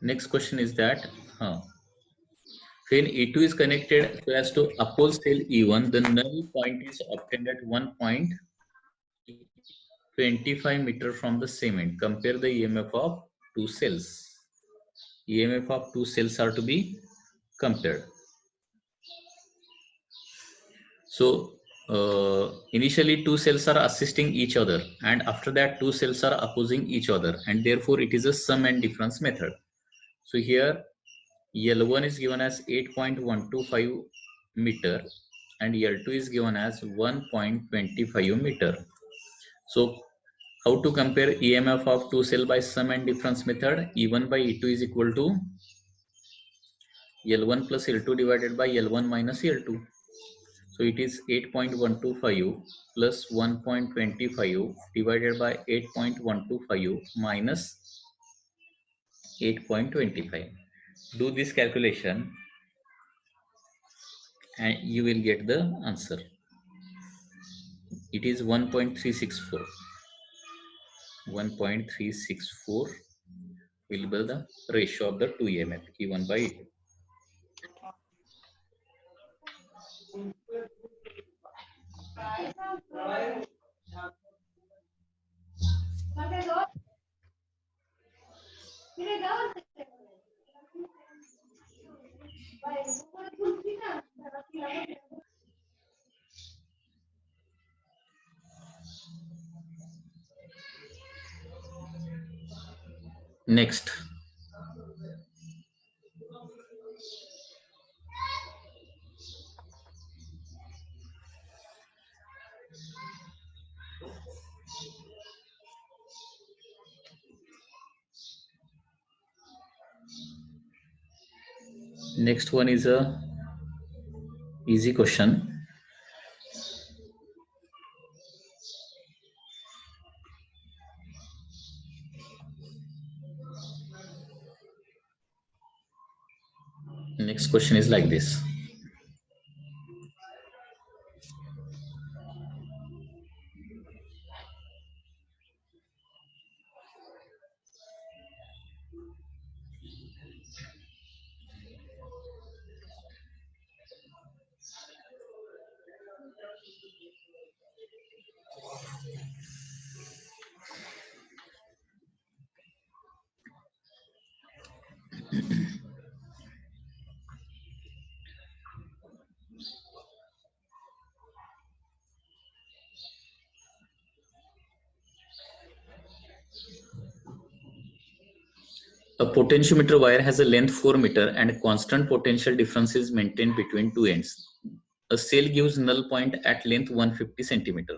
Next question is that when E2 is connected so as to oppose cell E1, the null point is obtained at 1.25 meter from the same end. Compare the EMF of two cells. EMF of two cells are to be compared. So initially two cells are assisting each other, and after that two cells are opposing each other, and therefore it is a sum and difference method. So here L1 is given as 8.125 meter and L2 is given as 1.25 meter. So how to compare EMF of two cell by sum and difference method? E1 by E2 is equal to L1 plus L2 divided by L1 minus L2. So it is 8.125 plus 1.25 divided by 8.125 minus 8.25. Do this calculation and you will get the answer. It is 1.364. 1.364 will be the ratio of the two EMF, E1 by E2. Next, next one is a easy question. Next question is like this. A potentiometer wire has a length 4 meter and a constant potential difference is maintained between two ends. A cell gives null point at length 150 centimeter.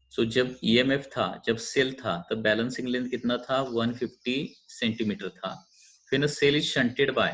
So जब EMF था, जब cell था, तब balancing length कितना था? 150 centimetre था. When a cell is shunted by,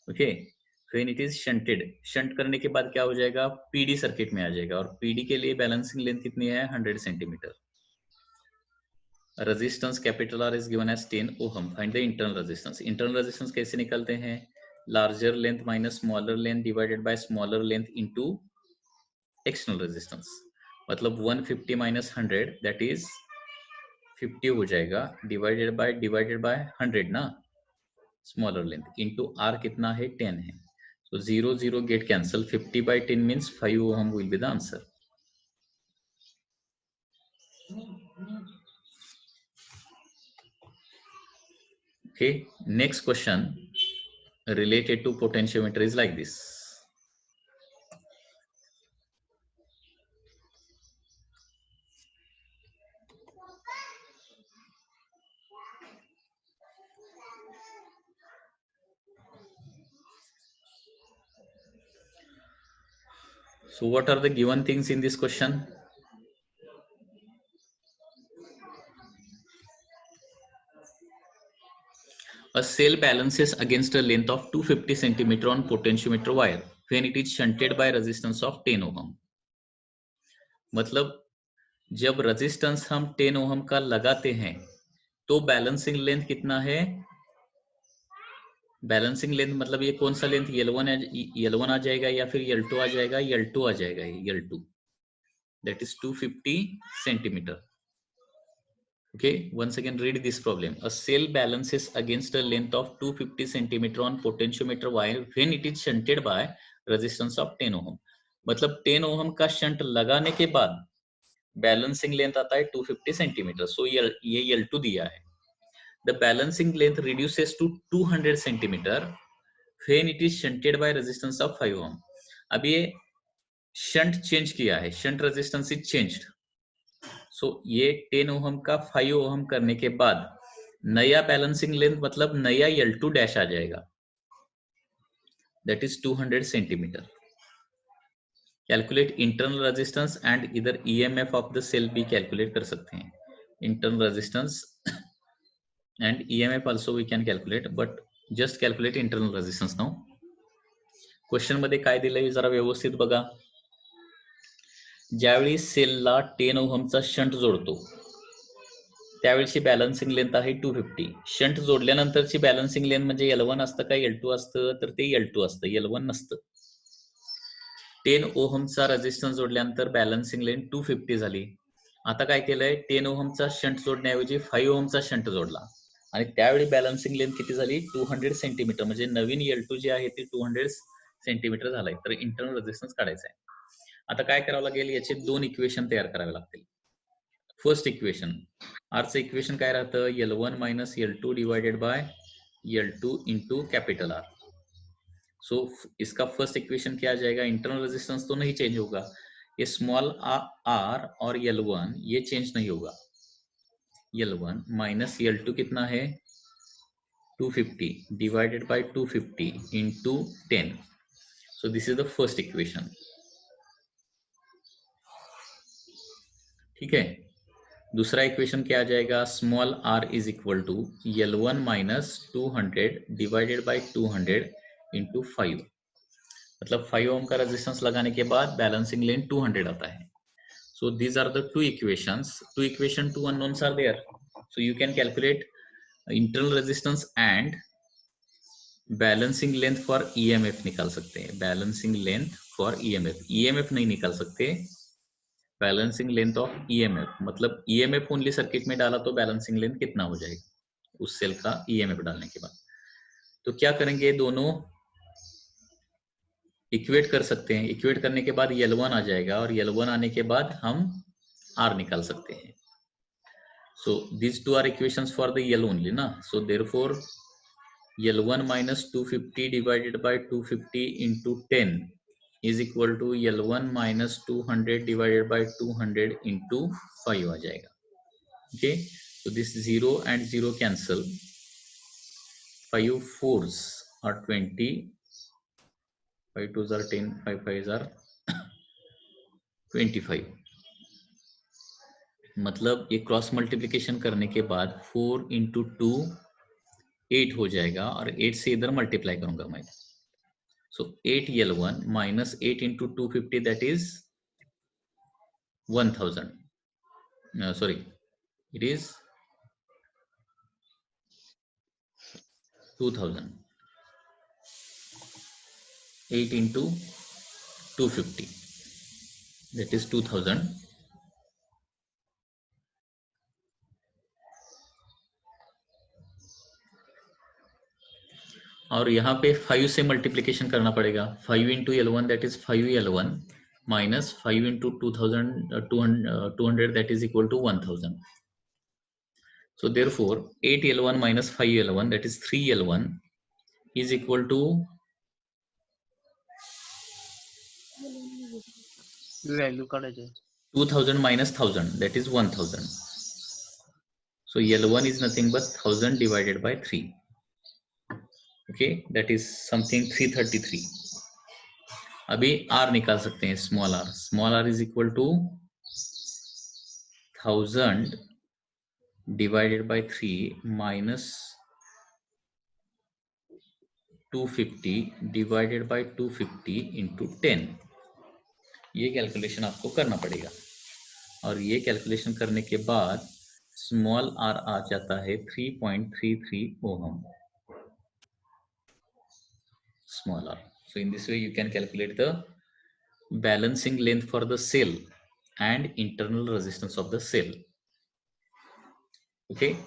okay, when it is shunted, shunt करने के बाद क्या हो जाएगा? PD सर्किट में आ जाएगा और PD के लिए बैलेंसिंग लेंथ कितनी है? 100 centimetre. Resistance capital R is given as 10 ohm. Find the internal resistance. Internal resistance कैसे निकालते हैं? Larger length minus smaller length divided by smaller length into external resistance. मतलब 150 minus 100 that is 50 हो जाएगा divided by 100 ना, smaller length into R कितना है? 10 है. So 0 0 get cancel. 50 by 10 means 5 ohm will be the answer. Okay, next question related to potentiometer is like this. So what are the given things in this question? A cell balances against a length of 250 centimeter on potentiometer wire when it is shunted by resistance of 10 ohm. मतलब जब resistance हम 10 ohm का लगाते हैं तो balancing length कितना है? Balancing length मतलब ये कौन सा लेंथ? L1 आ जाएगा या फिर L2 आ जाएगा? L2 आ जाएगा. L2 that is 250 centimetre. Okay, once again read this problem. A cell balances against a length of 250 centimeter on potentiometer wire when it is shunted by resistance of 10 ohm. मतलब 10 ohm का shunt लगाने के बाद balancing length आता है 250 centimetre. सो ये L2 दिया है. The balancing length reduces to 200 centimeter when it is shunted by resistance of 5 ohm. अब ये शंट चेंज किया है, शंट रेजिस्टेंस इज चेंज्ड. सो ये 10 ओहम का 5 ओहम करने के बाद नया बैलेंसिंग लेंथ मतलब नया L2 डैश आ जाएगा, that is 200 centimetre. Calculate internal resistance and इधर EMF ऑफ द सेल भी कैलकुलेट कर सकते हैं. Internal resistance and EMF also we can calculate, but just calculate internal resistance now. Question मध्ये काय दिलंय जरा व्यवस्थित बघा. ज्यावेळी सेलला 10 ओहमचा शंट जोडतो त्यावेळेची बॅलन्सिंग लेंथ आहे 250. शंट जोडल्यानंतरची बॅलन्सिंग लेंथ म्हणजे L1 असतं का L2 असतं, तर ते L2 असतं, L1 नसतं. 10 ओहमचा रेजिस्टन्स जोडल्यानंतर बॅलन्सिंग लेंथ 250 झाली. आता काय केलंय, 10 ओहमचा शंट जोडण्याऐवजी 5 ओहमचा शंट जोडला आणि त्यावेळी बॅलन्सिंग लेंथ किती झाली, 200 सेंटीमीटर. म्हणजे नवीन L2 जे आहे ते 200 सेंटीमीटर झालंय. तर इंटरनल रेजिस्टन्स काढायचा आहे. आता काय करावं लागेल, याचे दोन इक्वेशन तयार करावे लागतील. फर्स्ट इक्वेशन, आरचं इक्वेशन काय राहतं, L1 minus L2 divided by L2 into capital R. सो इसका फर्स्ट इक्वेशन क्या आ जाएगा, इंटरनल रेजिस्टेंस तो नहीं चेंज होगा, ये स्मॉल r और L1 ये चेंज नहीं होगा. L1 माइनस L2 कितना है 250 divided by 250 into 10. So this is the first equation. ठीक है. दूसरा इक्वेशन क्या आ जाएगा, small r is equal to L1 minus 200 divided by 200 into 5. मतलब 5 ओम का रेजिस्टेंस लगाने के बाद बैलेंसिंग लेंथ 200 आता है. So these are the two equations. Two equation, two unknowns are there. So you can calculate internal resistance and balancing length for EMF निकाल सकते हैं. बैलेंसिंग लेंथ फॉर EMF नहीं निकाल सकते, बैलेंसिंग लेंथ ऑफ EMF. मतलब EMF only circuit में डाला तो बैलेंसिंग लेंथ कितना हो जाएगा उस सेल का EMF डालने के बाद. तो क्या करेंगे, दोनों इक्वेट कर सकते हैं. इक्वेट करने के बाद L1 आ जाएगा और L1 आने के बाद हम R निकाल सकते हैं. So this two are equations for the L only ना. So therefore L1 minus 250 divided by 250 into 10 is equal to L1 minus 200 divided by 200 into 5 आ जाएगा. Okay, so this 0 and 0 cancel. 5 4s are 20, 5 2s are 10, 5 5s are 25. मतलब ये cross multiplication करने के बाद 4 into 2 8 हो जाएगा और 8 से इधर मल्टीप्लाई करूंगा मैं. So 8 L1 minus 8 into 250, that is 1000. Sorry, it is 2000. 8 into 250, that is 2000. और यहाँ पे 5 से मल्टीप्लिकेशन करना पड़ेगा. 5 into L1 that is 5 L1 minus 5 into 200 that is equal to 1000. So therefore 8 L1 minus 5 L1 that is 3 L1 is equal to value काढायचे 2000 minus 1000, that is 1000. So L1 is nothing but 1000 divided by 3. Okay, that is something 333. अभी R निकाल सकते हैं, small r. Small r is equal to 1000 divided by 3 minus 250 divided by 250 into 10. ये calculation आपको करना पड़ेगा और ये कैलकुलेशन करने के बाद स्मॉल r आ जाता है 3.33 ohm. Small r. So in this way you can calculate the balancing length for the cell and internal resistance of the cell. Okay,